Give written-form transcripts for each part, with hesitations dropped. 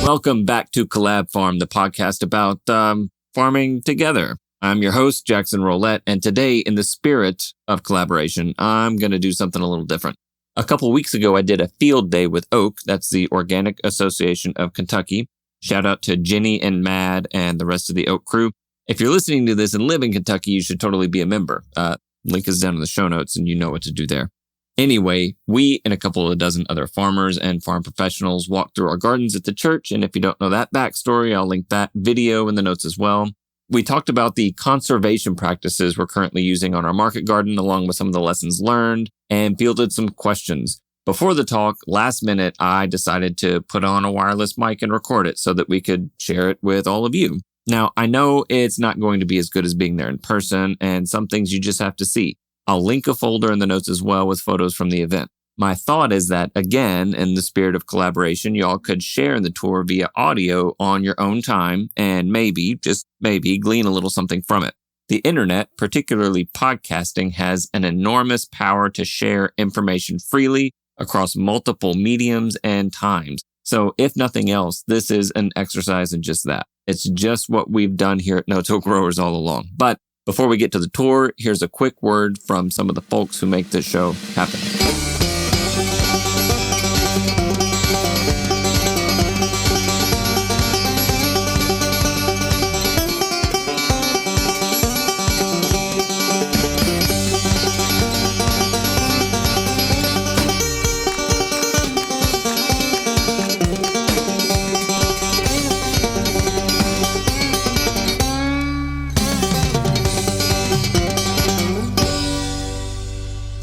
Welcome back to Collab Farm, the podcast about farming together. I'm your host, Jackson Roulette, and today, in the spirit of collaboration, I'm going to do something a little different. A couple weeks ago, I did a field day with Oak. That's the Organic Association of Kentucky. Shout out to Jenny and Mad and the rest of the Oak crew. If you're listening to this and live in Kentucky, you should totally be a member. Link is down in the show notes, and you know what to do there. Anyway, we and a couple of dozen other farmers and farm professionals walked through our gardens at the church, and if you don't know that backstory, I'll link that video in the notes as well. We talked about the conservation practices we're currently using on our market garden, along with some of the lessons learned, and fielded some questions. Before the talk, last minute, I decided to put on a wireless mic and record it so that we could share it with all of you. Now, I know it's not going to be as good as being there in person, and some things you just have to see. I'll link a folder in the notes as well with photos from the event. My thought is that, again, in the spirit of collaboration, y'all could share in the tour via audio on your own time and maybe, just maybe, glean a little something from it. The internet, particularly podcasting, has an enormous power to share information freely across multiple mediums and times. So if nothing else, this is an exercise in just that. It's just what we've done here at No-Till Growers all along. But before we get to the tour, here's a quick word from some of the folks who make this show happen.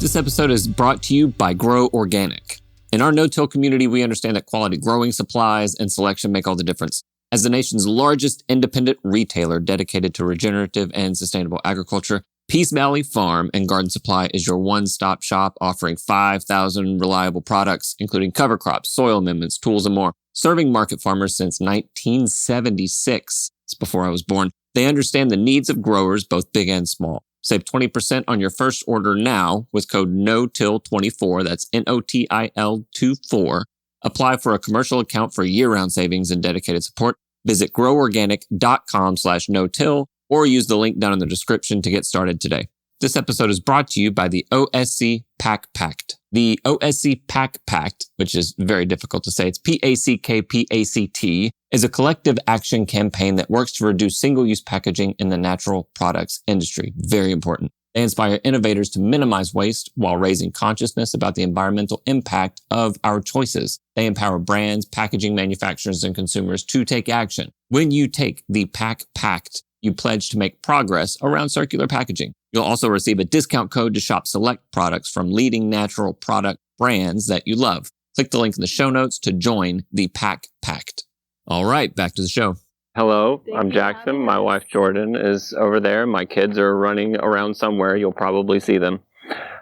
This episode is brought to you by Grow Organic. In our no-till community, we understand that quality growing supplies and selection make all the difference. As the nation's largest independent retailer dedicated to regenerative and sustainable agriculture, Peace Valley Farm and Garden Supply is your one-stop shop offering 5,000 reliable products, including cover crops, soil amendments, tools, and more. Serving market farmers since 1976. It's before I was born. They understand the needs of growers, both big and small. Save 20% on your first order now with code NOTIL24. That's NOTIL 24. Apply for a commercial account for year-round savings and dedicated support. Visit groworganic.com/notill or use the link down in the description to get started today. This episode is brought to you by the OSC Pack Pact. The OSC Pack Pact, which is very difficult to say, it's PACKPACT, is a collective action campaign that works to reduce single-use packaging in the natural products industry. Very important. They inspire innovators to minimize waste while raising consciousness about the environmental impact of our choices. They empower brands, packaging manufacturers, and consumers to take action. When you take the Pack Pact, you pledge to make progress around circular packaging. You'll also receive a discount code to shop select products from leading natural product brands that you love. Click the link in the show notes to join the Pack Pact. All right, back to the show. Hello, I'm Jackson. My wife Jordan is over there. My kids are running around somewhere. You'll probably see them.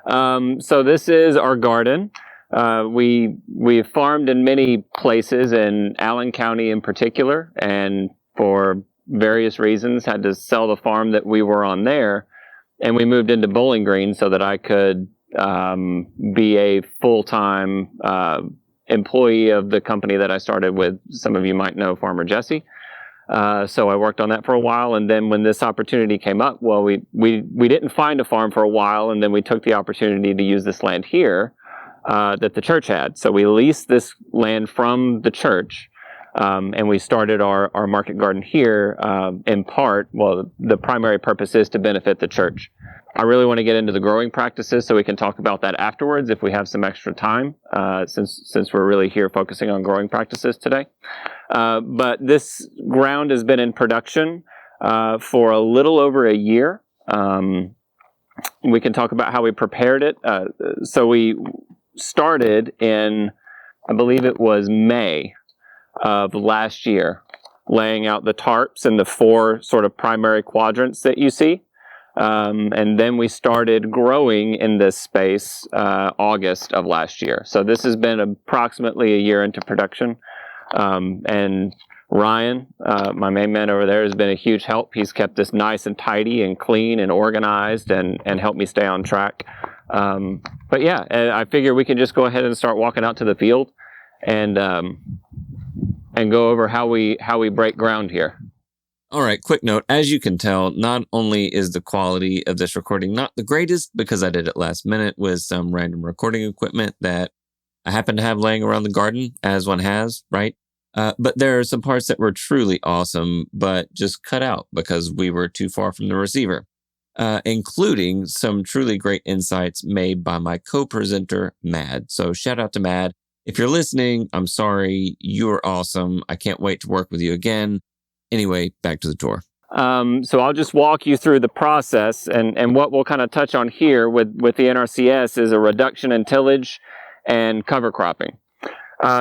So this is our garden. We've farmed in many places in Allen County in particular, and for various reasons had to sell the farm that we were on there, and we moved into Bowling Green so that I could be a full-time employee of the company that I started with. Some of you might know Farmer Jesse. So I worked on that for a while, and then when this opportunity came up, well, we didn't find a farm for a while, and then we took the opportunity to use this land here that the church had. So we leased this land from the church. And we started our market garden here in part. Well, the primary purpose is to benefit the church. I really want to get into the growing practices so we can talk about that afterwards if we have some extra time, since we're really here focusing on growing practices today. But this ground has been in production for a little over a year. We can talk about how we prepared it. So we started in, I believe it was May of last year, laying out the tarps in the 4 sort of primary quadrants that you see. And then we started growing in this space August of last year. So this has been approximately a year into production. And Ryan, my main man over there, has been a huge help. He's kept this nice and tidy and clean and organized and helped me stay on track. But yeah, I figure we can just go ahead and start walking out to the field and and go over how we break ground here. All right, quick note. As you can tell, not only is the quality of this recording not the greatest because I did it last minute with some random recording equipment that I happen to have laying around the garden, as one has, right? But there are some parts that were truly awesome, but just cut out because we were too far from the receiver, including some truly great insights made by my co-presenter, Mad. So shout out to Mad. If you're listening, I'm sorry. You're awesome. I can't wait to work with you again. Anyway, back to the tour. So I'll just walk you through the process, and what we'll kind of touch on here with the NRCS is a reduction in tillage and cover cropping.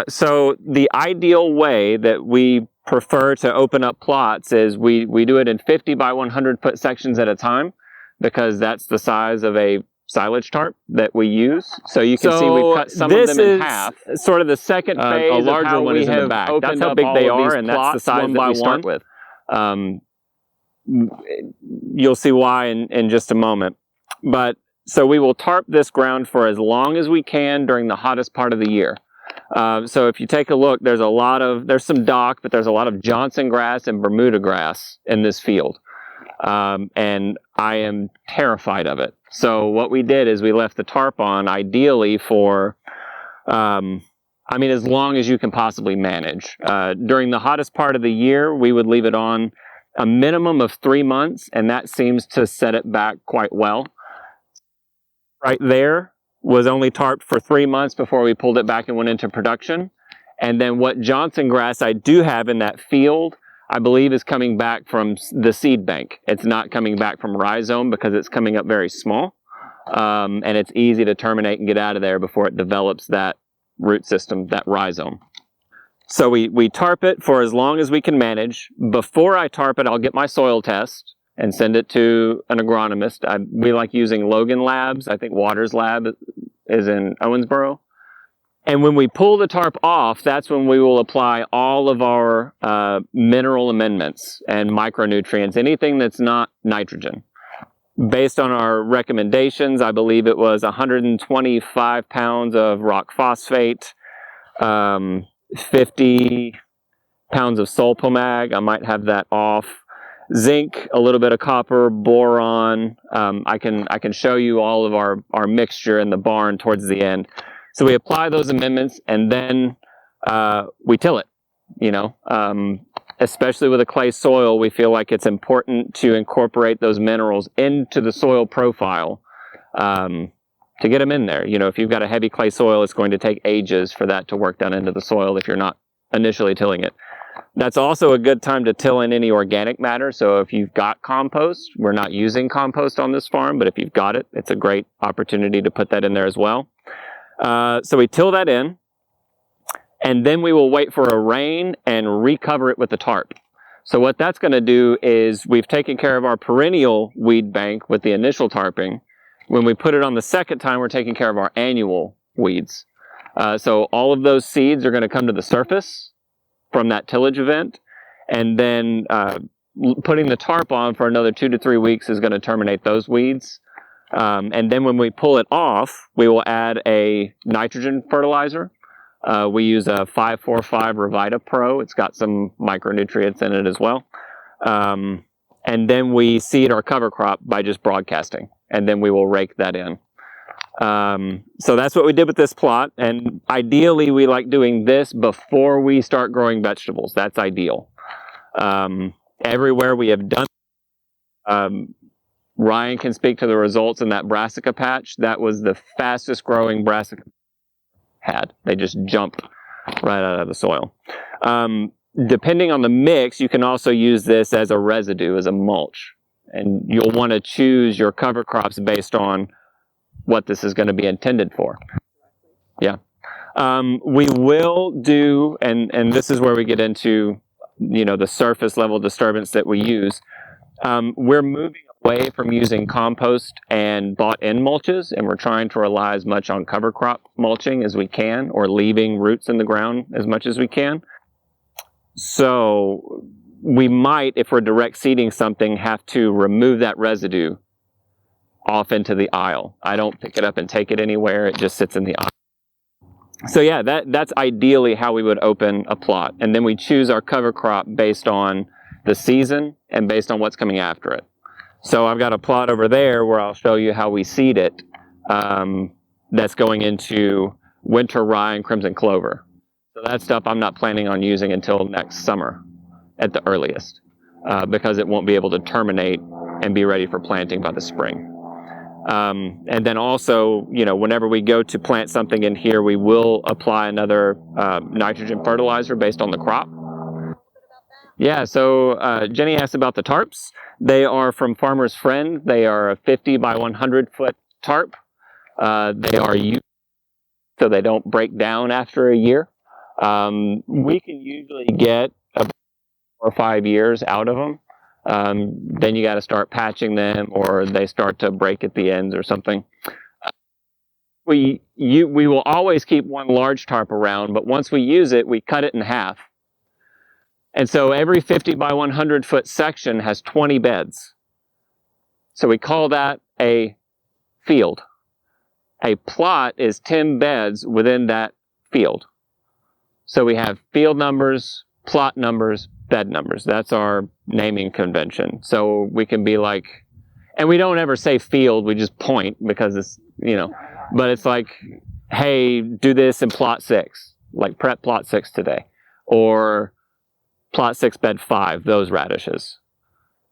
So the ideal way that we prefer to open up plots is we do it in 50 by 100 foot sections at a time, because that's the size of a silage tarp that we use. So you can see we've cut some of them in half. Sort of the second phase. A larger one is in the back. That's how big they are, and that's the size that we start with. You'll see why in just a moment. But so we will tarp this ground for as long as we can during the hottest part of the year. So if you take a look, there's some dock, but there's a lot of Johnson grass and Bermuda grass in this field. And I am terrified of it. So what we did is we left the tarp on ideally for, as long as you can possibly manage. During the hottest part of the year, we would leave it on a minimum of 3 months, and that seems to set it back quite well. Right there was only tarped for 3 months before we pulled it back and went into production. And then what Johnson grass I do have in that field, I believe is coming back from the seed bank. It's not coming back from rhizome because it's coming up very small. And it's easy to terminate and get out of there before it develops that root system, that rhizome. So we tarp it for as long as we can manage. Before I tarp it, I'll get my soil test and send it to an agronomist. We like using Logan Labs. I think Waters Lab is in Owensboro. And when we pull the tarp off, that's when we will apply all of our mineral amendments and micronutrients, anything that's not nitrogen. Based on our recommendations, I believe it was 125 pounds of rock phosphate, 50 pounds of sulfomag. I might have that off. Zinc, a little bit of copper, boron. I can show you all of our mixture in the barn towards the end. So we apply those amendments, and then we till it. Especially with a clay soil, we feel like it's important to incorporate those minerals into the soil profile to get them in there. If you've got a heavy clay soil, it's going to take ages for that to work down into the soil if you're not initially tilling it. That's also a good time to till in any organic matter. So if you've got compost, we're not using compost on this farm, but if you've got it, it's a great opportunity to put that in there as well. So we till that in, and then we will wait for a rain and recover it with the tarp. So what that's going to do is we've taken care of our perennial weed bank with the initial tarping. When we put it on the second time, we're taking care of our annual weeds. So all of those seeds are going to come to the surface from that tillage event, and then putting the tarp on for another 2 to 3 weeks is going to terminate those weeds. And then when we pull it off, we will add a nitrogen fertilizer. We use a 545 Revita Pro. It's got some micronutrients in it as well. And then we seed our cover crop by just broadcasting, and then we will rake that in. So that's what we did with this plot, and ideally we like doing this before we start growing vegetables. That's ideal. Everywhere we have done, Ryan can speak to the results in that brassica patch. That was the fastest growing brassica had. They just jumped right out of the soil. Depending on the mix, you can also use this as a residue, as a mulch, and you'll want to choose your cover crops based on what this is going to be intended for. Yeah. We will do, and this is where we get into, the surface level disturbance that we use. We're moving away from using compost and bought-in mulches, and we're trying to rely as much on cover crop mulching as we can, or leaving roots in the ground as much as we can. So we might, if we're direct seeding something, have to remove that residue off into the aisle. I don't pick it up and take it anywhere. It just sits in the aisle. So yeah, that's ideally how we would open a plot. And then we choose our cover crop based on the season and based on what's coming after it. So I've got a plot over there where I'll show you how we seed it. That's going into winter rye and crimson clover. So that stuff I'm not planning on using until next summer at the earliest, because it won't be able to terminate and be ready for planting by the spring. And then also, you know, whenever we go to plant something in here, we will apply another nitrogen fertilizer based on the crop. Yeah, so Jenny asked about the tarps. They are from Farmer's Friend. They are a 50 by 100 foot tarp. They are used so they don't break down after a year. We can usually get 4 or 5 years out of them. Then you got to start patching them, or they start to break at the ends or something. We will always keep one large tarp around, but once we use it, we cut it in half. And so every 50 by 100 foot section has 20 beds. So we call that a field. A plot is 10 beds within that field. So we have field numbers, plot numbers, bed numbers. That's our naming convention. So we can be like, and we don't ever say field, we just point because it's, you know, but it's like, hey, do this in plot 6, like prep plot 6 today, or plot 6 bed 5, those radishes.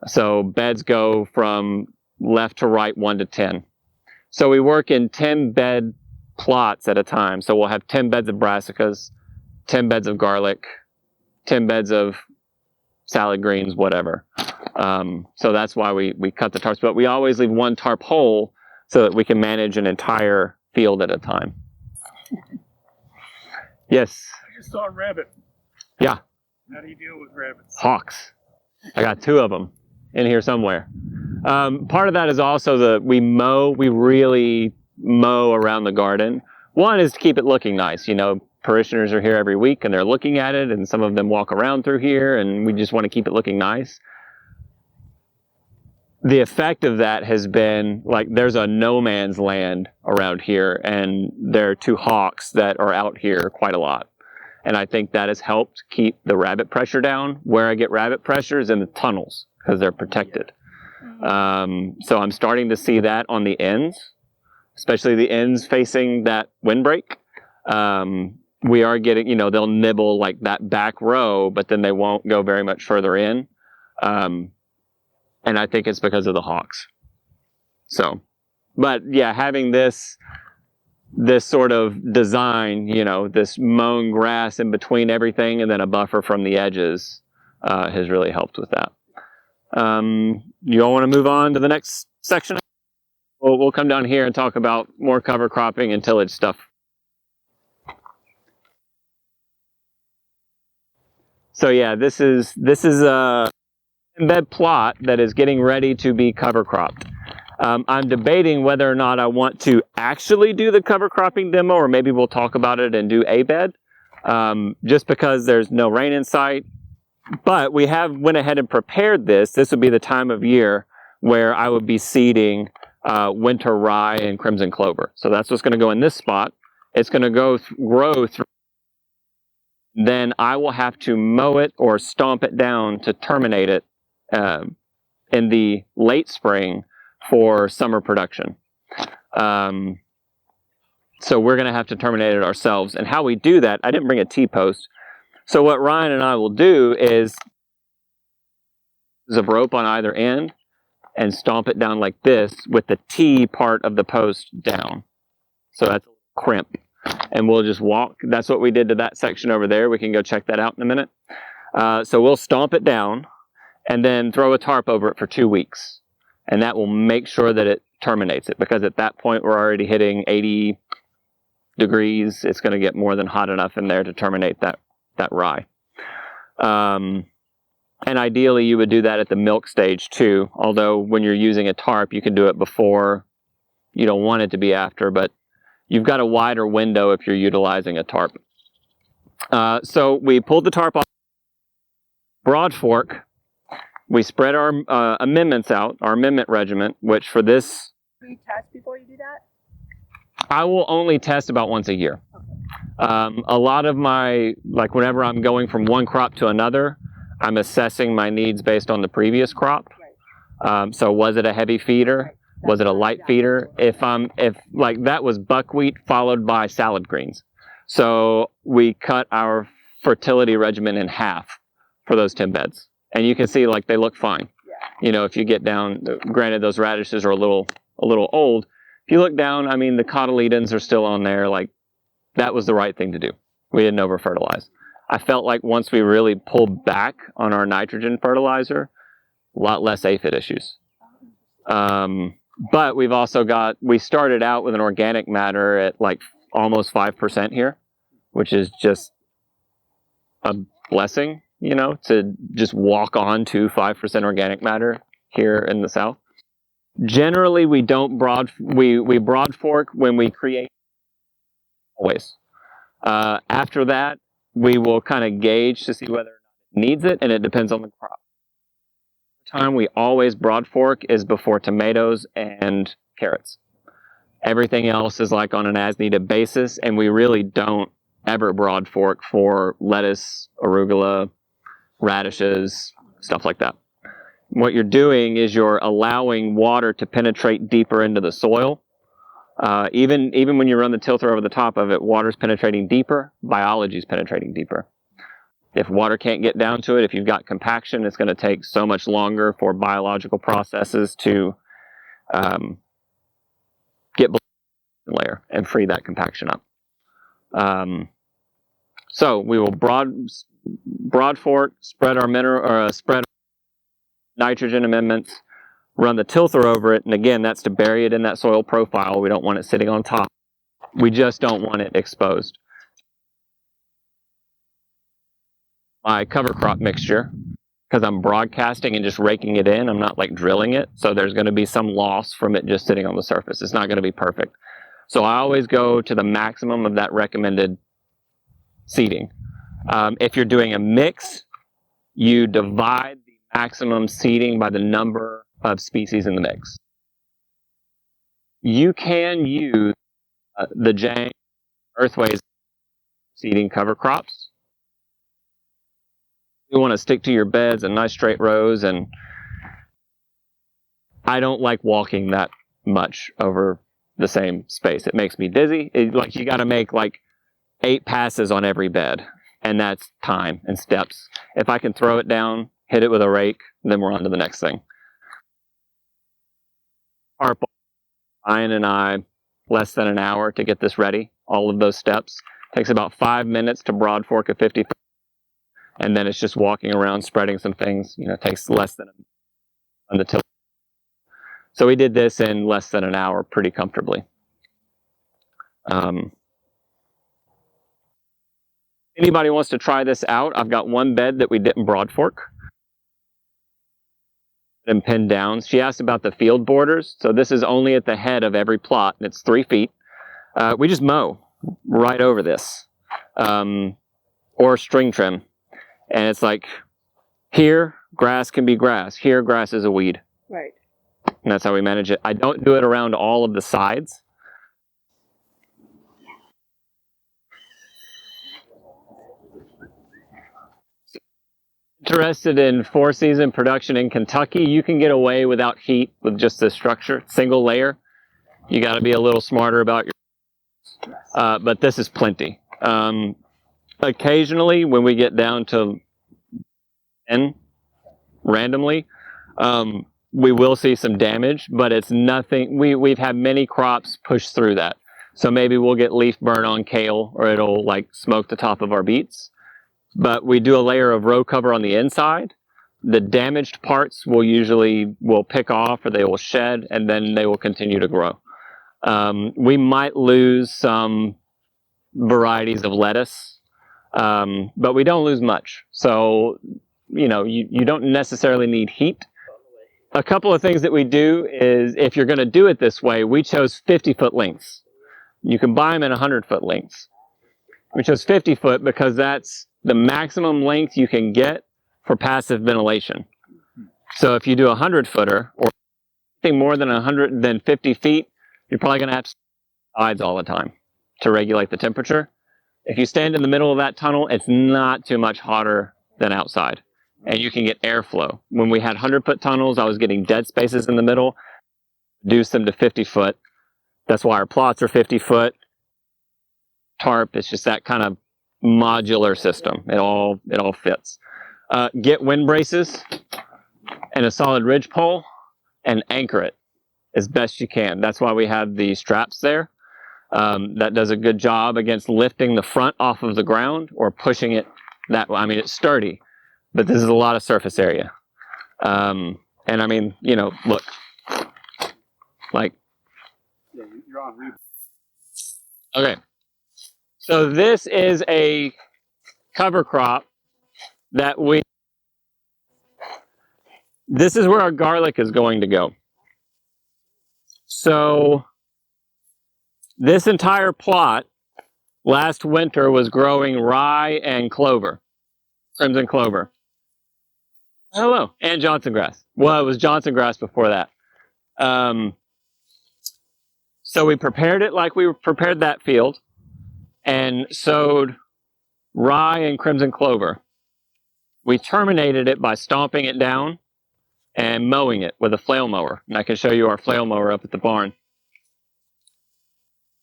So beds go from left to right, 1 to 10. So we work in 10 bed plots at a time. So we'll have 10 beds of brassicas, 10 beds of garlic, 10 beds of salad greens, whatever. So that's why we cut the tarps. But we always leave one tarp whole so that we can manage an entire field at a time. Yes? I just saw a rabbit. Yeah. How do you deal with rabbits? Hawks. I got 2 of them in here somewhere. Part of that is also we really mow around the garden. One is to keep it looking nice. You know, parishioners are here every week and they're looking at it, and some of them walk around through here, and we just want to keep it looking nice. The effect of that has been, like, there's a no man's land around here, and there are 2 hawks that are out here quite a lot. And I think that has helped keep the rabbit pressure down. Where I get rabbit pressure is in the tunnels, because they're protected. So I'm starting to see that on the ends, especially the ends facing that windbreak. We are getting, you know, they'll nibble like that back row, but then they won't go very much further in. And I think it's because of the hawks. So, but yeah, having this sort of design, you know, this mown grass in between everything and then a buffer from the edges has really helped with that. You all want to move on to the next section? We'll come down here and talk about more cover cropping and tillage stuff. So yeah, this is a bed plot that is getting ready to be cover cropped. I'm debating whether or not I want to actually do the cover cropping demo, or maybe we'll talk about it and do a bed, just because there's no rain in sight. But we have went ahead and prepared this. This would be the time of year where I would be seeding winter rye and crimson clover. So that's what's going to go in this spot. It's going to grow through. Then I will have to mow it or stomp it down to terminate it in the late spring for summer production. So we're going to have to terminate it ourselves. And how we do that, I didn't bring a T-post. So what Ryan and I will do is a rope on either end and stomp it down like this with the T part of the post down. So that's a crimp. And we'll just walk. That's what we did to that section over there. We can go check that out in a minute. So we'll stomp it down and then throw a tarp over it for 2 weeks. And that will make sure that it terminates it, because at that point we're already hitting 80 degrees. It's going to get more than hot enough in there to terminate that rye. And ideally you would do that at the milk stage too, although when you're using a tarp you can do it before. You don't want it to be after, but you've got a wider window if you're utilizing a tarp. So we pulled the tarp off, broad fork. We spread our amendments out, our amendment regiment, which for this... Do you test before you do that? I will only test about once a year. A lot of my, like whenever I'm going from one crop to another, I'm assessing my needs based on the previous crop. So was it a heavy feeder? Was it a light feeder? If like that was buckwheat followed by salad greens. So we cut our fertility regimen in half for those 10 beds. And you can see like they look fine. You know, if you get down, granted those radishes are a little old. If you look down, I mean, the cotyledons are still on there. Like that was the right thing to do. We didn't over fertilize. I felt like once we really pulled back on our nitrogen fertilizer, a lot less aphid issues. But we've also we started out with an organic matter at like almost 5% here, which is just a blessing, you know, to just walk on to 5% organic matter here in the South. Generally, we don't we broad fork when we create always. After that, we will kind of gauge to see whether or not it needs it, and it depends on the crop. The time we always broad fork is before tomatoes and carrots. Everything else is like on an as-needed basis, and we really don't ever broad fork for lettuce, arugula, radishes, stuff like that. What you're doing is you're allowing water to penetrate deeper into the soil. Even when you run the tilther over the top of it, water's penetrating deeper, biology's penetrating deeper. If water can't get down to it, if you've got compaction, it's going to take so much longer for biological processes to get below the layer and free that compaction up. So we will broad fork, spread our spread nitrogen amendments, run the tilther over it, and again, that's to bury it in that soil profile. We don't want it sitting on top. We just don't want it exposed. My cover crop mixture, because I'm broadcasting and just raking it in, I'm not like drilling it, so there's going to be some loss from it just sitting on the surface. It's not going to be perfect. So I always go to the maximum of that recommended seeding. If you're doing a mix, you divide the maximum seeding by the number of species in the mix. You can use the Jang Earthways seeding cover crops. You want to stick to your beds and nice straight rows, and I don't like walking that much over the same space. It makes me dizzy. Like you got to make like 8 passes on every bed, and that's time and steps. If I can throw it down, hit it with a rake, then we're on to the next thing. Ryan and I, less than an hour to get this ready. All of those steps. Takes about 5 minutes to broad fork a 50, and then it's just walking around spreading some things. You know, it takes less than on the tilt. So we did this in less than an hour pretty comfortably. Anybody wants to try this out? I've got one bed that we didn't broad fork and pinned down. She asked about the field borders. So this is only at the head of every plot, and it's 3 feet. We just mow right over this, or string trim. And it's like, here, grass can be grass. Here, grass is a weed. Right. And that's how we manage it. I don't do it around all of the sides. Interested in 4-season production in Kentucky, you can get away without heat with just this structure, single layer. You got to be a little smarter about your, but this is plenty. Occasionally, when we get down to 10 randomly, we will see some damage, but it's nothing. We've had many crops push through that. So maybe we'll get leaf burn on kale, or it'll like smoke the top of our beets. But we do a layer of row cover on the inside. The damaged parts will pick off, or they will shed, and then they will continue to grow. We might lose some varieties of lettuce, but we don't lose much. So, you know, you don't necessarily need heat. A couple of things that we do is, if you're going to do it this way, we chose 50-foot lengths. You can buy them in 100-foot lengths. We chose 50-foot because that's the maximum length you can get for passive ventilation. So if you do a 100-footer, or anything more than 150 feet, you're probably going to have sides all the time to regulate the temperature. If you stand in the middle of that tunnel, it's not too much hotter than outside. And you can get airflow. When we had 100-foot tunnels, I was getting dead spaces in the middle, reduce them to 50 foot. That's why our plots are 50 foot. Tarp, it's just that kind of modular system. It all fits. Get wind braces and a solid ridge pole and anchor it as best you can. That's why we have the straps there. That does a good job against lifting the front off of the ground or pushing it that way. I mean, it's sturdy, but this is a lot of surface area. And I mean, you know, look, like, Yeah, you're on rebound. okay. So this is a cover crop that this is where our garlic is going to go. So this entire plot last winter was growing rye and clover, crimson clover. Hello, and Johnson grass. Well, it was Johnson grass before that. So we prepared it like we prepared that field and sowed rye and crimson clover. We terminated it by stomping it down and mowing it with a flail mower. And I can show you our flail mower up at the barn.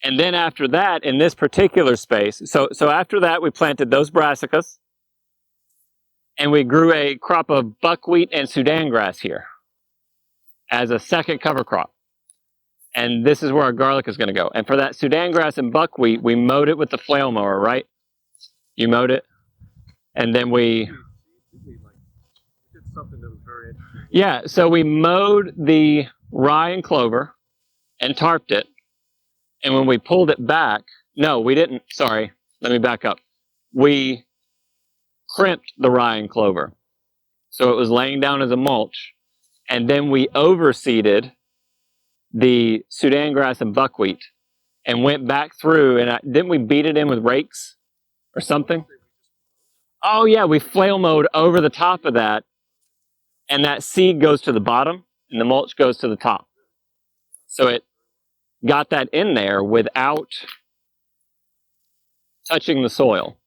And then after that, in this particular space, so after that, we planted those brassicas, and we grew a crop of buckwheat and Sudan grass here as a second cover crop. And this is where our garlic is going to go. And for that Sudan grass and buckwheat, we mowed it with the flail mower, right? You mowed it? And then we did something that was very interesting. yeah, so we mowed the rye and clover and tarped it. And when we pulled it back, no, we didn't. Sorry, let me back up. We crimped the rye and clover. So it was laying down as a mulch. And then we overseeded the Sudan grass and buckwheat and went back through. And didn't we beat it in with rakes or something? Oh, yeah, we flail mowed over the top of that. And that seed goes to the bottom and the mulch goes to the top. So it got that in there without touching the soil.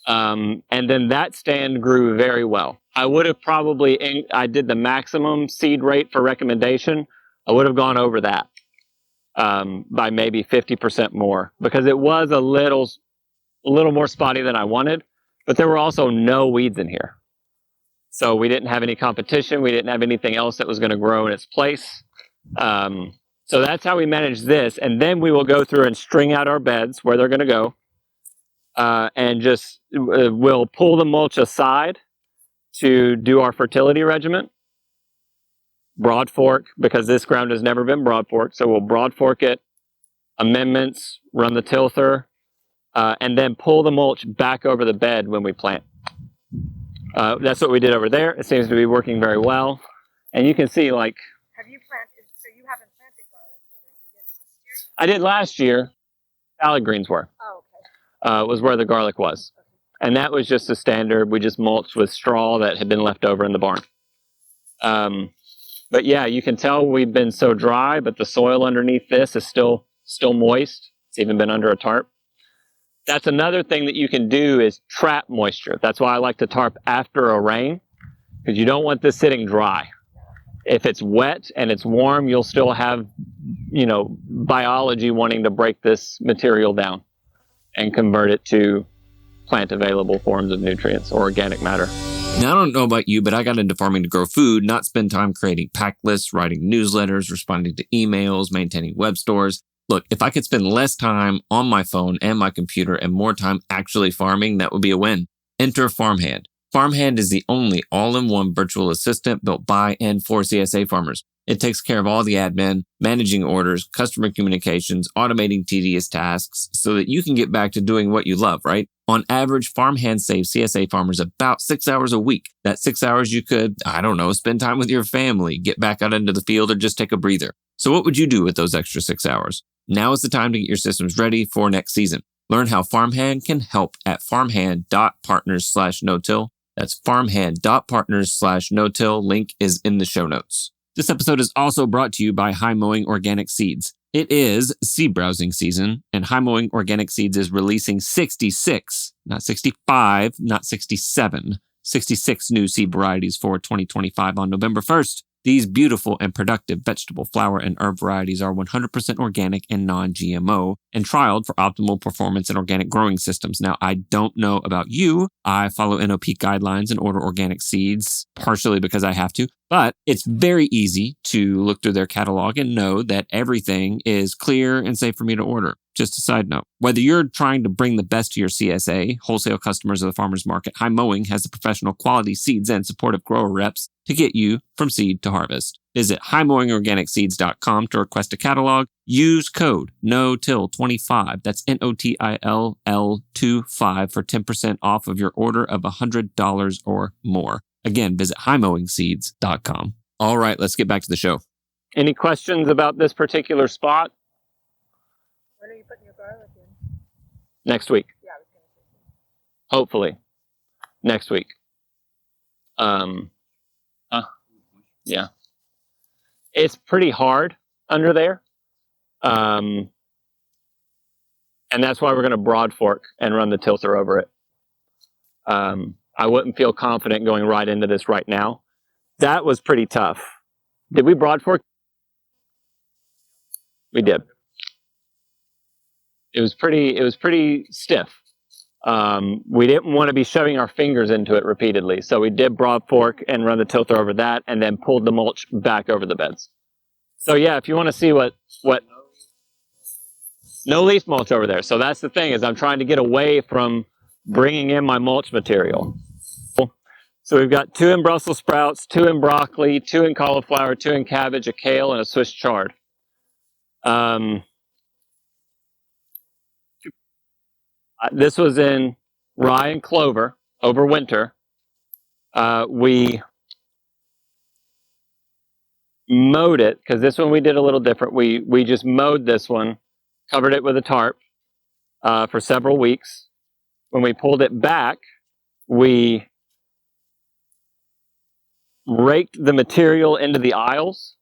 And then that stand grew very well. I would have probably, I did the maximum seed rate for recommendation. I would have gone over that by maybe 50% more because it was a little more spotty than I wanted, but there were also no weeds in here. So we didn't have any competition. We didn't have anything else that was going to grow in its place. So that's how we manage this. And then we will go through and string out our beds where they're going to go. And just we'll pull the mulch aside to do our fertility regimen. Broad fork, because this ground has never been broad forked. So we'll broad fork it, amendments, run the tilther, and then pull the mulch back over the bed when we plant. That's what we did over there. It seems to be working very well. And you can see, like... Have you planted, so you haven't planted garlic yet, or you did last year? I did last year. Salad greens were. Oh, okay. Was where the garlic was. And that was just a standard. We just mulched with straw that had been left over in the barn. But yeah, you can tell we've been so dry, but the soil underneath this is still moist. It's even been under a tarp. That's another thing that you can do is trap moisture. That's why I like to tarp after a rain, because you don't want this sitting dry. If it's wet and it's warm, you'll still have, you know, biology wanting to break this material down and convert it to plant available forms of nutrients or organic matter. Now, I don't know about you, but I got into farming to grow food, not spend time creating pack lists, writing newsletters, responding to emails, maintaining web stores. Look, if I could spend less time on my phone and my computer and more time actually farming, that would be a win. Enter Farmhand. Farmhand is the only all-in-one virtual assistant built by and for CSA farmers. It takes care of all the admin, managing orders, customer communications, automating tedious tasks so that you can get back to doing what you love, right? On average, Farmhand saves CSA farmers about 6 hours a week. That 6 hours you could, I don't know, spend time with your family, get back out into the field, or just take a breather. So what would you do with those extra 6 hours? Now is the time to get your systems ready for next season. Learn how Farmhand can help at farmhand.partners/no-till. That's farmhand.partners/no-till. Link is in the show notes. This episode is also brought to you by High Mowing Organic Seeds. It is seed browsing season, and High Mowing Organic Seeds is releasing 66, not 65, not 67, 66 new seed varieties for 2025 on November 1st. These beautiful and productive vegetable, flower, and herb varieties are 100% organic and non-GMO and trialed for optimal performance in organic growing systems. Now, I don't know about you. I follow NOP guidelines and order organic seeds, partially because I have to, but it's very easy to look through their catalog and know that everything is clear and safe for me to order. Just a side note, whether you're trying to bring the best to your CSA, wholesale customers of the farmer's market, High Mowing has the professional quality seeds and supportive grower reps to get you from seed to harvest. Visit highmowingorganicseeds.com to request a catalog. Use code NOTIL25, that's NOTILL25 for 10% off of your order of $100 or more. Again, visit highmowingseeds.com. All right, let's get back to the show. Any questions about this particular spot? When are you putting your garlic in? Next week, Yeah, I was going to say. hopefully. Next week. Yeah. It's pretty hard under there. And that's why we're going to broad fork and run the tilter over it. I wouldn't feel confident going right into this right now. That was pretty tough. Did we broad fork? We did. It was pretty stiff. We didn't want to be shoving our fingers into it repeatedly, so we did broad fork and run the tilter over that, and then pulled the mulch back over the beds. So yeah, if you want to see what no leaf mulch over there. So that's the thing, is I'm trying to get away from bringing in my mulch material. So we've got 2 in Brussels sprouts, 2 in broccoli, 2 in cauliflower, 2 in cabbage, a kale, and a Swiss chard. This was in rye and clover over winter. We mowed it, because this one we did a little different. We just mowed this one, covered it with a tarp for several weeks. When we pulled it back, we raked the material into the aisles,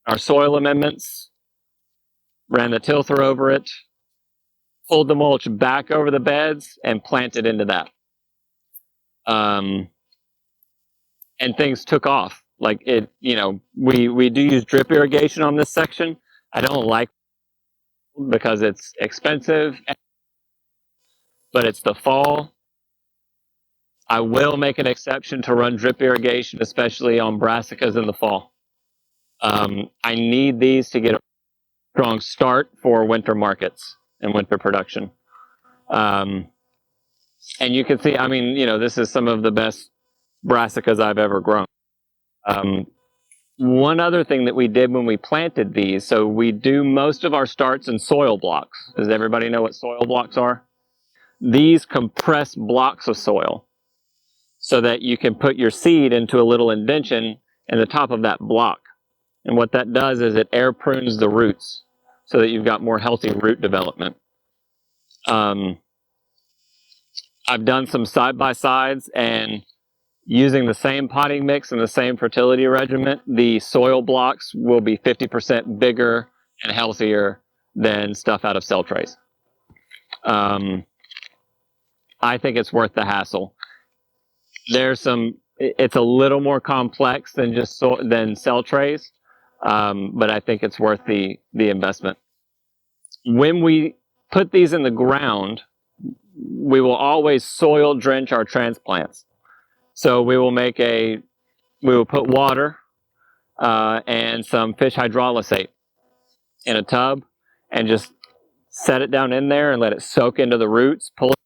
our soil amendments, ran the tilther over it, pulled the mulch back over the beds, and planted into that. And things took off. Like it, we do use drip irrigation on this section. I don't like it because it's expensive, but it's the fall. I will make an exception to run drip irrigation, especially on brassicas in the fall. I need these to get a strong start for winter markets and winter production. And you can see, this is some of the best brassicas I've ever grown. One other thing that we did when we planted these, so we do most of our starts in soil blocks. Does everybody know what soil blocks are? These compress blocks of soil so that you can put your seed into a little indention in the top of that block. And what that does is it air prunes the roots so that you've got more healthy root development. I've done some side-by-sides, and using the same potting mix and the same fertility regimen, the soil blocks will be 50% bigger and healthier than stuff out of cell trays. I think it's worth the hassle. It's a little more complex than just than cell trays, but I think it's worth the investment. When we put these in the ground, we will always soil drench our transplants. So we will put water and some fish hydrolysate in a tub and just set it down in there and let it soak into the roots, pull it,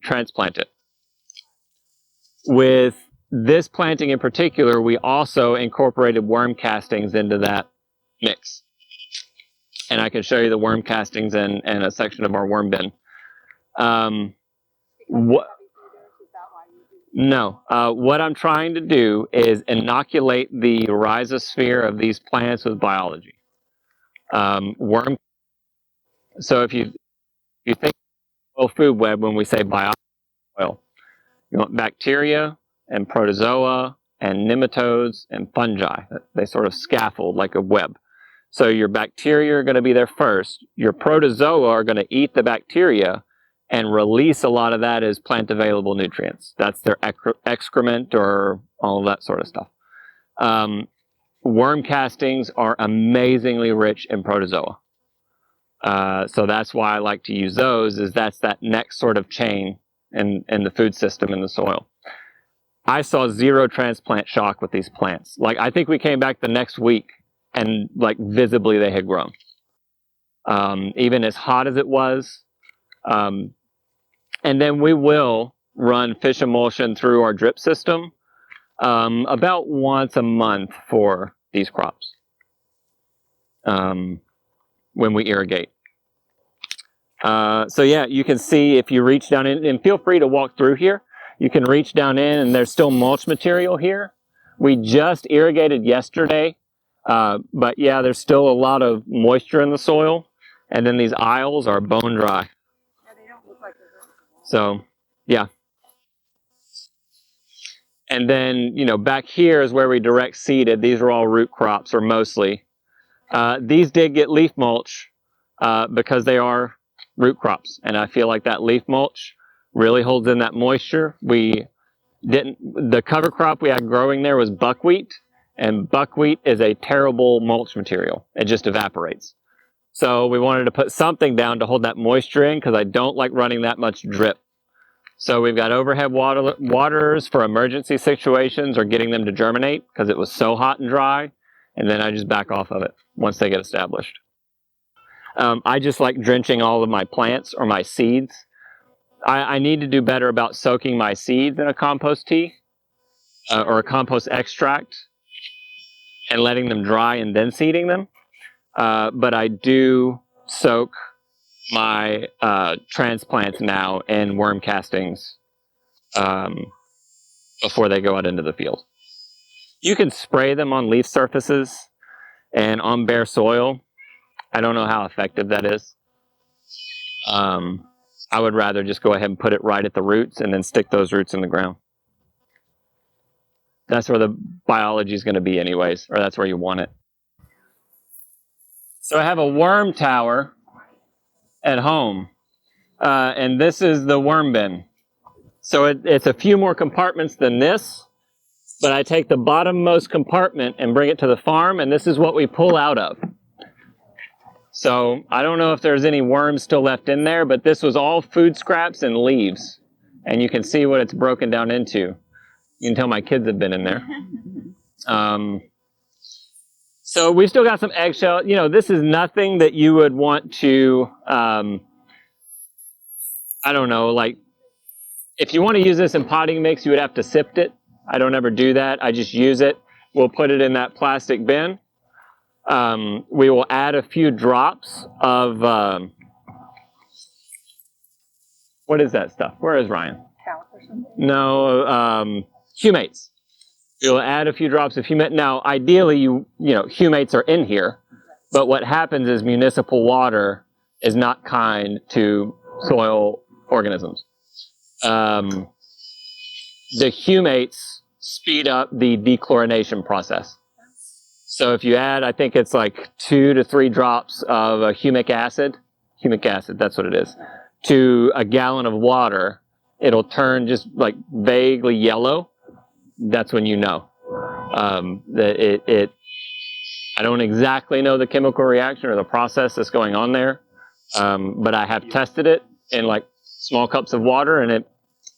transplant it. With this planting in particular, we also incorporated worm castings into that mix. And I can show you the worm castings in a section of our worm bin. What I'm trying to do is inoculate the rhizosphere of these plants with biology. So if you think of food web when we say biology soil, you want bacteria and protozoa and nematodes and fungi. They sort of scaffold like a web. So your bacteria are going to be there first. Your protozoa are going to eat the bacteria and release a lot of that as plant available nutrients. That's their excrement or all of that sort of stuff. Worm castings are amazingly rich in protozoa. So that's why I like to use those, is that's that next sort of chain in the food system in the soil. I saw zero transplant shock with these plants. Like, I think we came back the next week and like visibly they had grown. Even as hot as it was. And then we will run fish emulsion through our drip system about once a month for these crops when we irrigate. So yeah, you can see if you reach down in, and feel free to walk through here. You can reach down in and there's still mulch material here. We just irrigated yesterday, but yeah, there's still a lot of moisture in the soil. And then these aisles are bone dry. Yeah, they don't look like they're very So yeah. And then, you know, back here is where we direct seeded. These are all root crops, or mostly. These did get leaf mulch because they are root crops. And I feel like that leaf mulch really holds in that moisture. The cover crop we had growing there was buckwheat, and buckwheat is a terrible mulch material. It just evaporates. So we wanted to put something down to hold that moisture in, because I don't like running that much drip. So we've got overhead waters for emergency situations or getting them to germinate, because it was so hot and dry, and then I just back off of it once they get established. I just like drenching all of my plants or my seeds. I need to do better about soaking my seeds in a compost tea or a compost extract and letting them dry and then seeding them. But I do soak my transplants now in worm castings before they go out into the field. You can spray them on leaf surfaces and on bare soil. I don't know how effective that is. I would rather just go ahead and put it right at the roots and then stick those roots in the ground. That's where the biology is going to be anyways, or that's where you want it. So I have a worm tower at home, and this is the worm bin. So it's a few more compartments than this, but I take the bottommost compartment and bring it to the farm, and this is what we pull out of. So I don't know if there's any worms still left in there, but this was all food scraps and leaves. And you can see what it's broken down into. You can tell my kids have been in there. So we've still got some eggshell. You know, this is nothing that you would want to, I don't know, like, if you want to use this in potting mix, you would have to sift it. I don't ever do that. I just use it. We'll put it in that plastic bin. We will add a few drops of, what is that stuff? Where is Ryan? talc or something. No, humates. You'll add a few drops of humate. Now, ideally, you know, humates are in here, but what happens is municipal water is not kind to soil organisms. The humates speed up the dechlorination process. So if you add, I think it's like 2 to 3 drops of humic acid, that's what it is, to a gallon of water, it'll turn just like vaguely yellow. That's when you know. I don't exactly know the chemical reaction or the process that's going on there, but I have tested it in like small cups of water, and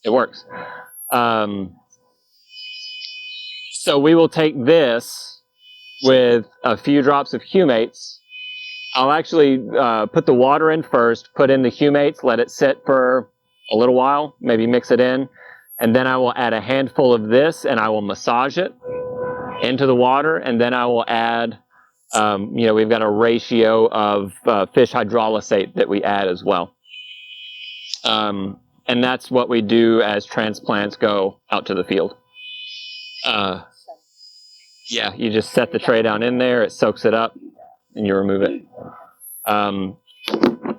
it works. So we will take this with a few drops of humates. I'll actually put the water in first, put in the humates, let it sit for a little while, maybe mix it in, and then I will add a handful of this and I will massage it into the water, and then I will add, you know, we've got a ratio of fish hydrolysate that we add as well. And that's what we do as transplants go out to the field. Yeah, you just set the tray down in there, it soaks it up, and you remove it.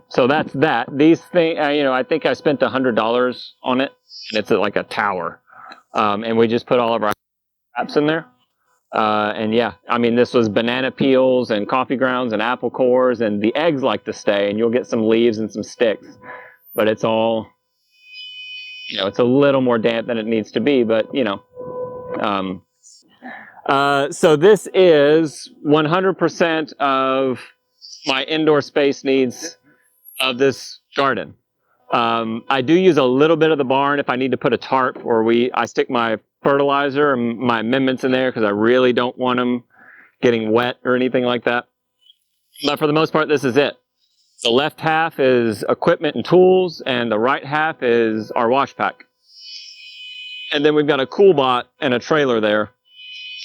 So that's that. These things, you know, I think I spent $100 on it, and it's like a tower. And we just put all of our apps in there. And yeah, I mean, this was banana peels and coffee grounds and apple cores, and the eggs like to stay, and you'll get some leaves and some sticks, but it's all, it's a little more damp than it needs to be, but so this is 100% of my indoor space needs of this garden. I do use a little bit of the barn if I need to put a tarp, or I stick my fertilizer and my amendments in there because I really don't want them getting wet or anything like that. But for the most part, this is it. The left half is equipment and tools, and the right half is our wash pack. And then we've got a cool bot and a trailer there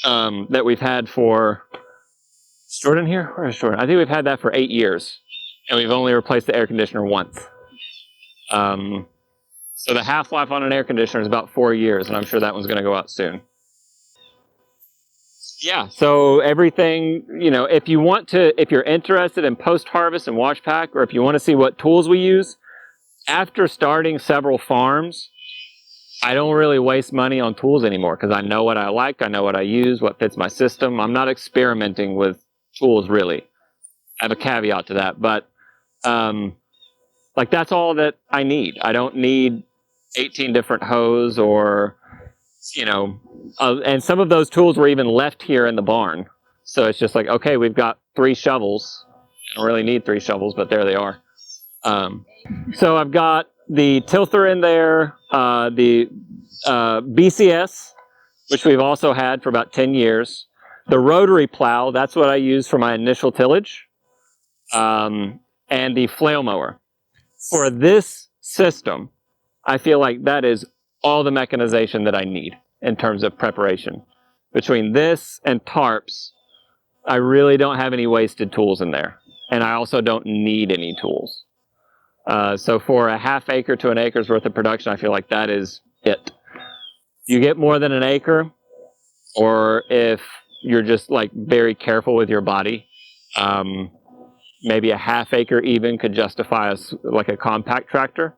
that we've had for... Is Jordan here? Where is Jordan? I think we've had that for 8 years, and we've only replaced the air conditioner once. So the half-life on an air conditioner is about 4 years, and I'm sure that one's going to go out soon. Yeah, so everything, if you're interested in post-harvest and wash pack, or if you want to see what tools we use, after starting several farms, I don't really waste money on tools anymore because I know what I like, I know what I use, what fits my system. I'm not experimenting with tools really. I have a caveat to that, but that's all that I need. I don't need 18 different hose or, and some of those tools were even left here in the barn. So it's just like, okay, we've got 3 shovels. I don't really need 3 shovels, but there they are. So I've got the tilther in there, the BCS, which we've also had for about 10 years. The rotary plow, that's what I use for my initial tillage. And the flail mower. For this system, I feel like that is all the mechanization that I need in terms of preparation. Between this and tarps, I really don't have any wasted tools in there. And I also don't need any tools. So for a half acre to an acre's worth of production, I feel like that is it. You get more than an acre, or if you're just very careful with your body, maybe a half acre even could justify a compact tractor.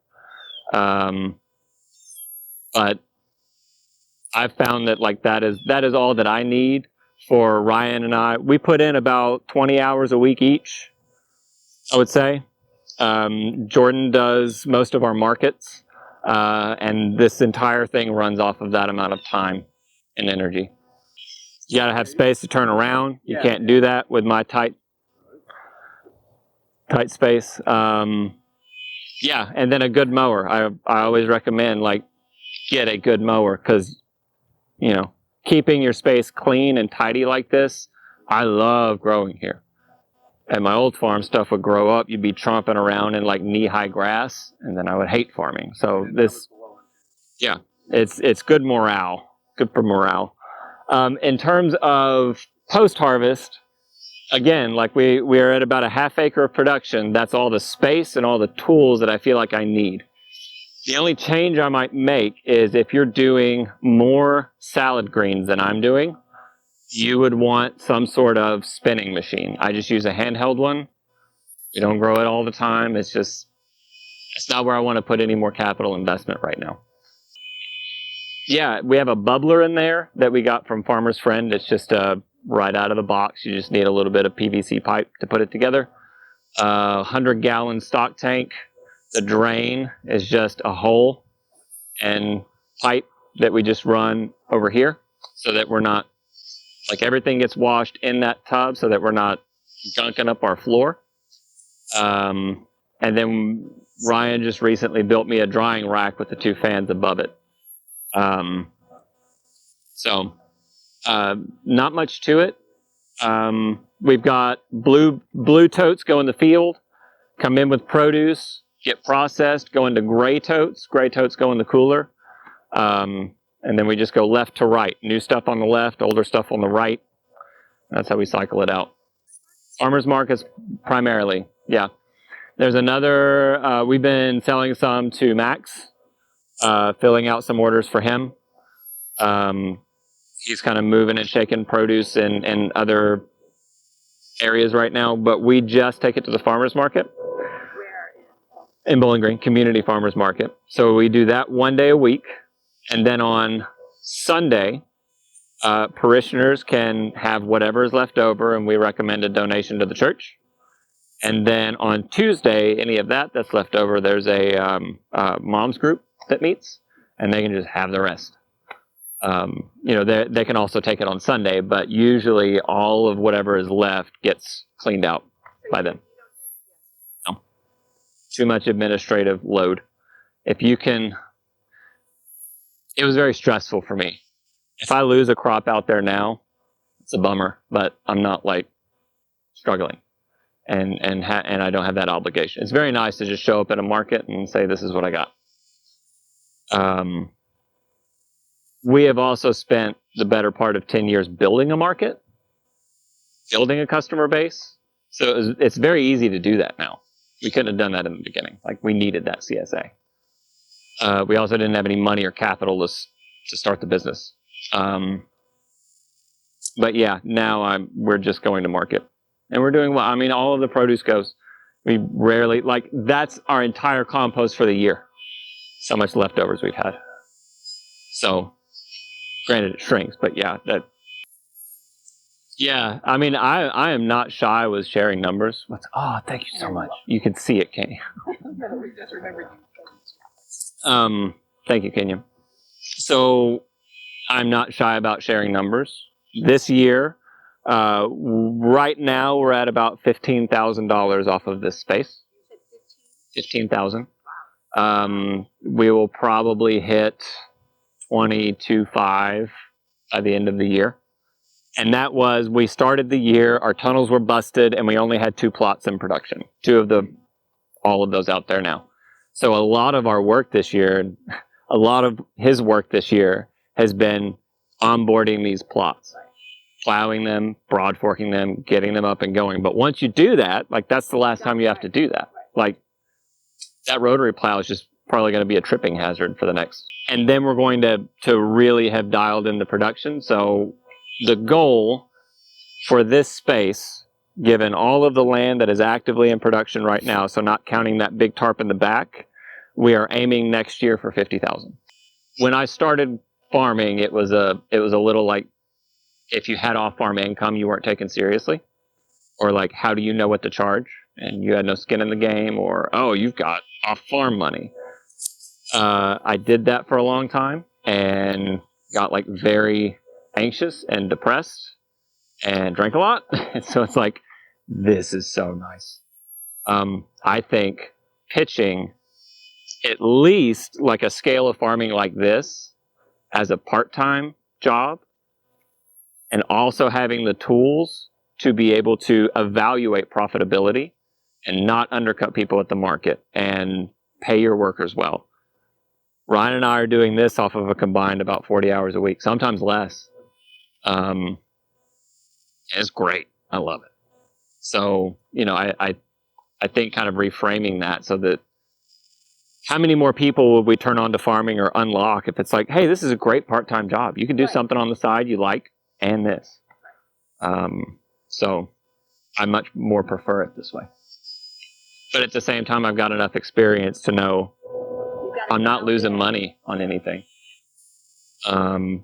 But I've found that that is all that I need for Ryan and I. We put in about 20 hours a week each, I would say. Jordan does most of our markets, and this entire thing runs off of that amount of time and energy. You gotta have space to turn around. You can't do that with my tight space. Yeah, and then a good mower. I always recommend get a good mower because keeping your space clean and tidy like this. I love growing here. At my old farm, stuff would grow up. You'd be tromping around in knee-high grass, and then I would hate farming. So this, yeah, it's good morale. Good for morale. In terms of post-harvest, again, we're at about a half acre of production. That's all the space and all the tools that I feel like I need. The only change I might make is if you're doing more salad greens than I'm doing, you would want some sort of spinning machine. I just use a handheld one. We don't grow it all the time. It's not where I want to put any more capital investment right now. Yeah, we have a bubbler in there that we got from Farmer's Friend. It's just right out of the box. You just need a little bit of PVC pipe to put it together. 100-gallon stock tank. The drain is just a hole and pipe that we just run over here so that we're not, everything gets washed in that tub so that we're not gunking up our floor. And then Ryan just recently built me a drying rack with the 2 fans above it. So not much to it. We've got blue totes go in the field, come in with produce, get processed, go into gray totes. Gray totes go in the cooler. And then we just go left to right. New stuff on the left, older stuff on the right. That's how we cycle it out. Farmers markets primarily, yeah. There's another, we've been selling some to Max, filling out some orders for him. He's kind of moving and shaking produce in other areas right now, but we just take it to the farmers market. In Bowling Green, community farmers market. So we do that 1 day a week. And then on Sunday, Parishioners can have whatever is left over, and we recommend a donation to the church. And then on Tuesday, any of that's left over, there's a mom's group that meets, and they can just have the rest. They can also take it on Sunday, but usually all of whatever is left gets cleaned out by them. No. Too much administrative load. If you can, it was very stressful for me. If I lose a crop out there now, it's a bummer, but I'm not like struggling. And I don't have that obligation. It's very nice to just show up at a market and say, this is what I got. We have also spent the better part of 10 years building a market, building a customer base. So it's very easy to do that now. We couldn't have done that in the beginning. Like, we needed that CSA. We also didn't have any money or capital to start the business. But yeah, now we're just going to market. And we're doing well. I mean, all of the produce goes. We rarely, that's our entire compost for the year. So much leftovers we've had. So, granted it shrinks, but yeah, I mean, I am not shy with sharing numbers. Oh, thank you so much. You can see it, can't you? Thank you, Kenya. So, I'm not shy about sharing numbers. This year, right now, we're at about $15,000 off of this space. 15,000. We will probably hit 22.5 by the end of the year. And that was, we started the year, our tunnels were busted, and we only had 2 plots in production. All of those out there now. So a lot of our work this year, a lot of his work this year has been onboarding these plots. Plowing them, broad forking them, getting them up and going. But once you do that, that's the last time you have to do that. That rotary plow is just probably going to be a tripping hazard for the next. And then we're going to really have dialed into production. So the goal for this space, given all of the land that is actively in production right now, so not counting that big tarp in the back, we are aiming next year for 50,000. When I started farming, it was a little like, if you had off-farm income, you weren't taken seriously. Or how do you know what to charge? And you had no skin in the game, or, oh, you've got off-farm money. I did that for a long time and got very anxious and depressed and drank a lot. So it's this is so nice. I think pitching at least a scale of farming like this as a part-time job, and also having the tools to be able to evaluate profitability and not undercut people at the market and pay your workers well. Ryan and I are doing this off of a combined about 40 hours a week, sometimes less. It's great. I love it. So, I think kind of reframing that so that how many more people would we turn on to farming or unlock if it's hey, this is a great part-time job. You can do something on the side you like and this. So I much more prefer it this way. But at the same time, I've got enough experience to know I'm not losing money on anything. And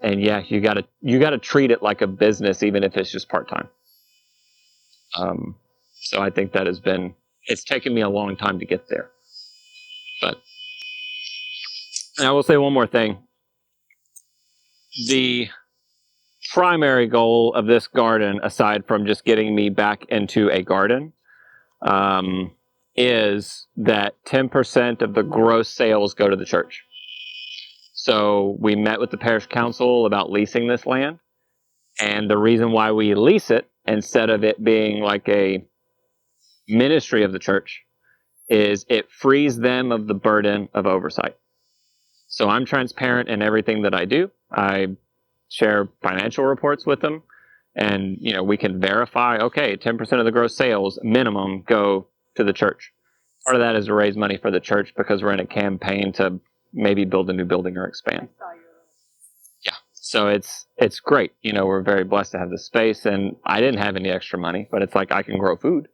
yeah, you gotta treat it like a business, even if it's just part-time. So I think it's taken me a long time to get there. And I will say one more thing. The primary goal of this garden, aside from just getting me back into a garden, is that 10% of the gross sales go to the church. So we met with the parish council about leasing this land. And the reason why we lease it, instead of it being a ministry of the church, is it frees them of the burden of oversight. So I'm transparent in everything that I do. I share financial reports with them, and we can verify, okay, 10% of the gross sales minimum go to the church. Part of that is to raise money for the church because we're in a campaign to maybe build a new building or expand. Yeah, so it's great. We're very blessed to have this space, and I didn't have any extra money, but it's I can grow food.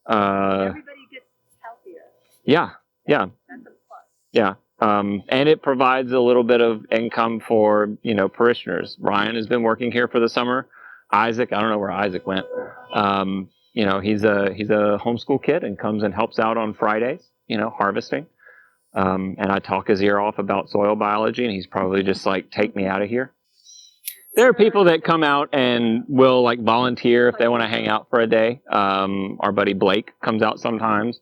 Everybody gets healthier. Yeah. That's a plus. Yeah. And it provides a little bit of income for, parishioners. Ryan has been working here for the summer. Isaac, I don't know where Isaac went. He's a homeschool kid and comes and helps out on Fridays, harvesting. And I talk his ear off about soil biology, and he's probably just like, take me out of here. There are people that come out and will like volunteer if they want to hang out for a day. Our buddy Blake comes out sometimes.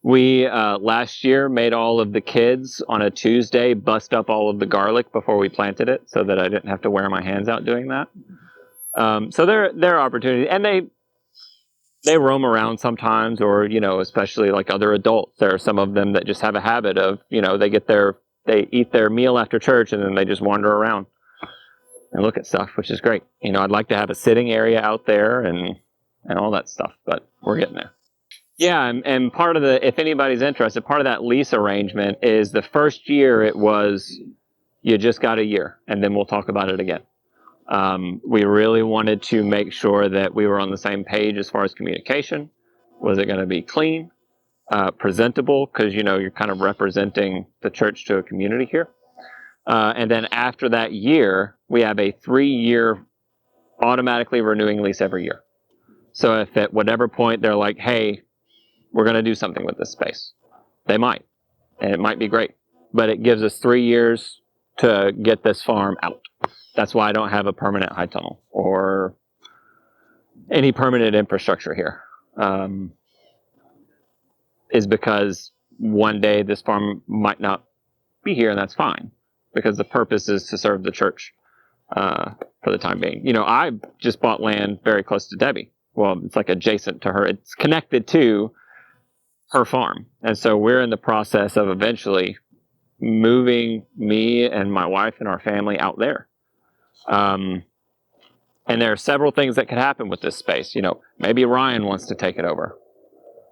We, last year, made all of the kids on a Tuesday bust up all of the garlic before we planted it so that I didn't have to wear my hands out doing that. So there are opportunities, and they roam around sometimes, or, especially like other adults. There are some of them that just have a habit of, they eat their meal after church and then they just wander around and look at stuff, which is great. I'd like to have a sitting area out there and all that stuff, but we're getting there. Yeah, and part of if anybody's interested, part of that lease arrangement is the first year it was, you just got a year, and then we'll talk about it again. We really wanted to make sure that we were on the same page as far as communication. Was it going to be clean, presentable, because, you're kind of representing the church to a community here. And then after that year, we have a 3-year automatically renewing lease every year. So if at whatever point they're like, hey, we're going to do something with this space, they might, and it might be great. But it gives us 3 years to get this farm out. That's why I don't have a permanent high tunnel or any permanent infrastructure here. Is because one day this farm might not be here, and that's fine, because the purpose is to serve the church for the time being. I just bought land very close to Debbie. Well, it's like adjacent to her. It's connected to her farm. And so we're in the process of eventually moving me and my wife and our family out there. And there are several things that could happen with this space. Maybe Ryan wants to take it over,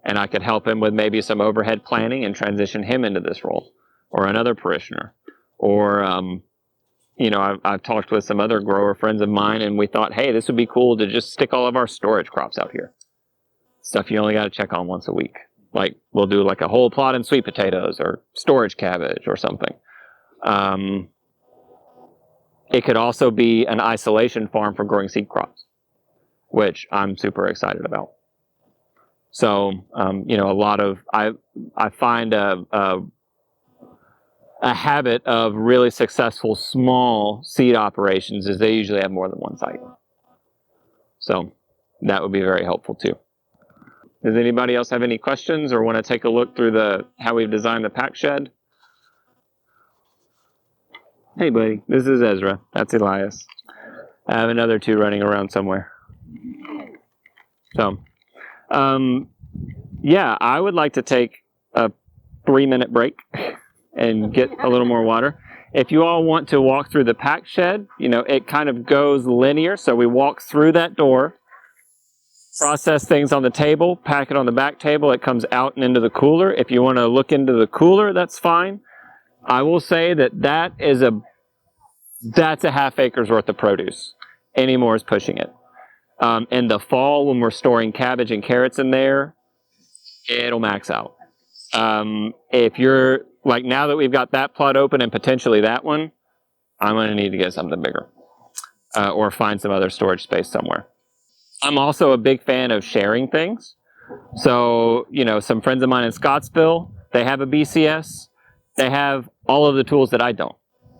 and I could help him with maybe some overhead planning and transition him into this role, or another parishioner. Or, I've talked with some other grower friends of mine, and we thought, hey, this would be cool to just stick all of our storage crops out here. Stuff you only got to check on once a week. Like, we'll do like a whole plot in sweet potatoes or storage cabbage or something. It could also be an isolation farm for growing seed crops, which I'm super excited about. So, a lot of, I find a habit of really successful small seed operations is they usually have more than one site. So that would be very helpful too. Does anybody else have any questions or want to take a look through how we've designed the pack shed? Hey buddy, this is Ezra. That's Elias. I have another 2 running around somewhere. So, yeah, I would like to take a 3-minute break and get a little more water. If you all want to walk through the pack shed, it kind of goes linear. So we walk through that door, process things on the table, pack it on the back table. It comes out and into the cooler. If you want to look into the cooler, that's fine. I will say that's a half acre's worth of produce. Any more is pushing it. In the fall, when we're storing cabbage and carrots in there, it'll max out. If you're like, now that we've got that plot open and potentially that one, I'm going to need to get something bigger, or find some other storage space somewhere. I'm also a big fan of sharing things. So, some friends of mine in Scottsville, they have a BCS. They have all of the tools that I don't,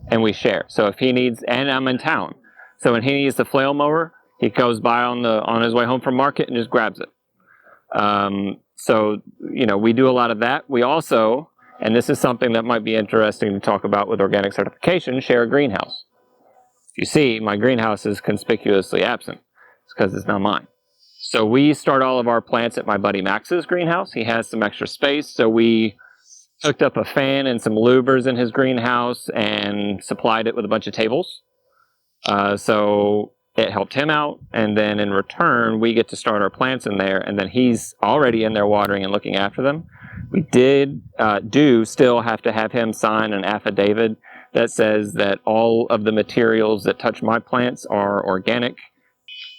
and we share. So if he needs, and I'm in town, so when he needs the flail mower, he goes by on his way home from market and just grabs it. So, we do a lot of that. We also, and this is something that might be interesting to talk about with organic certification, share a greenhouse. You see, my greenhouse is conspicuously absent. It's because it's not mine. So we start all of our plants at my buddy Max's greenhouse. He has some extra space, so we hooked up a fan and some louvers in his greenhouse and supplied it with a bunch of tables. So it helped him out, and then in return, we get to start our plants in there, and then he's already in there watering and looking after them. We do still have to have him sign an affidavit that says that all of the materials that touch my plants are organic.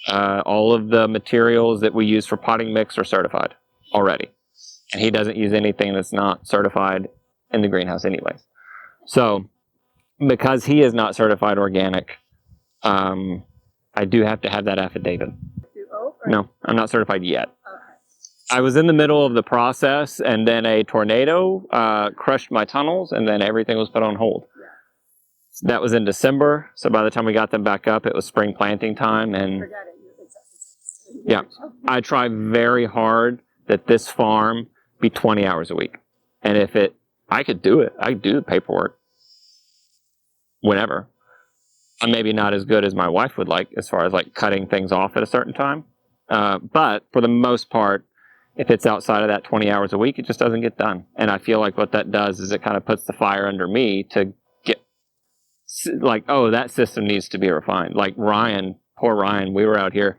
All of the materials that we use for potting mix are certified already. And he doesn't use anything that's not certified in the greenhouse anyways. So because he is not certified organic, I do have to have that affidavit. Do oak or No, I'm not certified yet. okay. I was in the middle of the process, and then a tornado crushed my tunnels, and then everything was put on hold. That was in December, so by the time we got them back up, it was spring planting time, and Forget it. yeah, I try very hard that this farm be 20 hours a week. And if I could do it. I could do the paperwork whenever. I'm maybe not as good as my wife would like as far as like cutting things off at a certain time. But for the most part, if it's outside of that 20 hours a week, it just doesn't get done. And I feel like what that does is it kind of puts the fire under me to get like, oh, that system needs to be refined. Like Ryan, poor Ryan, we were out here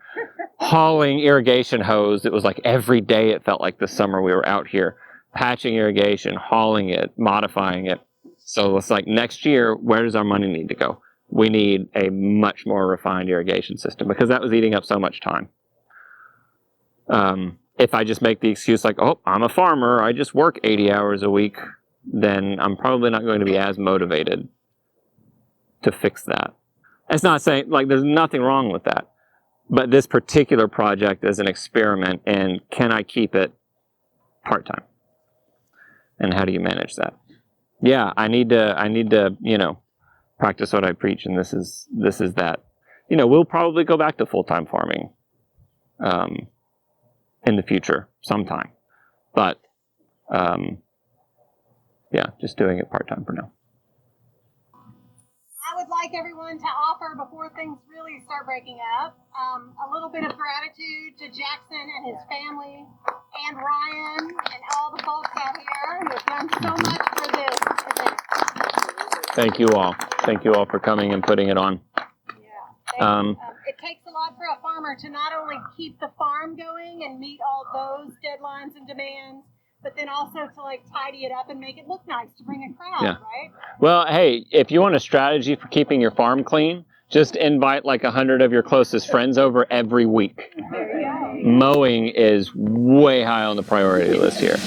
hauling irrigation hose. It was like every day it felt like this summer we were out here patching irrigation, hauling it, modifying it. So it's like next year, where does our money need to go? We need a much more refined irrigation system because that was eating up so much time. If I just make the excuse like, oh, I'm a farmer, I just work 80 hours a week, then I'm probably not going to be as motivated to fix that. It's not saying, like, there's nothing wrong with that. But this particular project is an experiment, and can I keep it part-time? And how do you manage that? Yeah, I need to, you know, practice what I preach, and this is that. You know, we'll probably go back to full-time farming in the future sometime. But, yeah, just doing it part-time for now. I would like everyone to offer, before things really start breaking up, a little bit of gratitude to Jackson and his family, and Ryan, and all the folks out here who have done so much for this event. Thank you all. Thank you all for coming and putting it on. Yeah. It takes a lot for a farmer to not only keep the farm going and meet all those deadlines and demands, but then also to like tidy it up and make it look nice to bring a crowd, Yeah. right? Well, hey, if you want a strategy for keeping your farm clean, just invite like 100 of your closest friends over every week. There you go. Mowing is way high on the priority list here.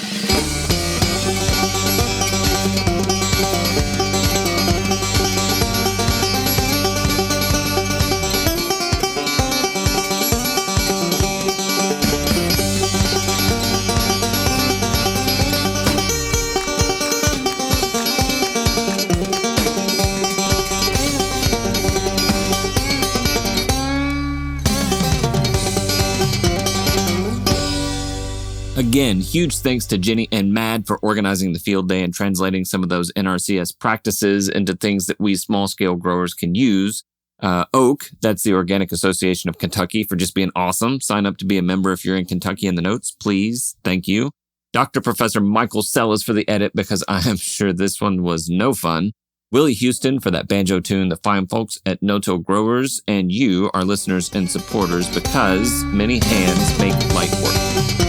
Again, huge thanks to Jenny and Mad for organizing the field day and translating some of those NRCS practices into things that we small-scale growers can use. Oak, that's the Organic Association of Kentucky, for just being awesome. Sign up to be a member if you're in Kentucky in the notes, please. Thank you. Dr. Professor Michael Sellas for the edit, because I am sure this one was no fun. Willie Houston for that banjo tune, the fine folks at No-Till Growers, and you, our listeners and supporters, because many hands make light work.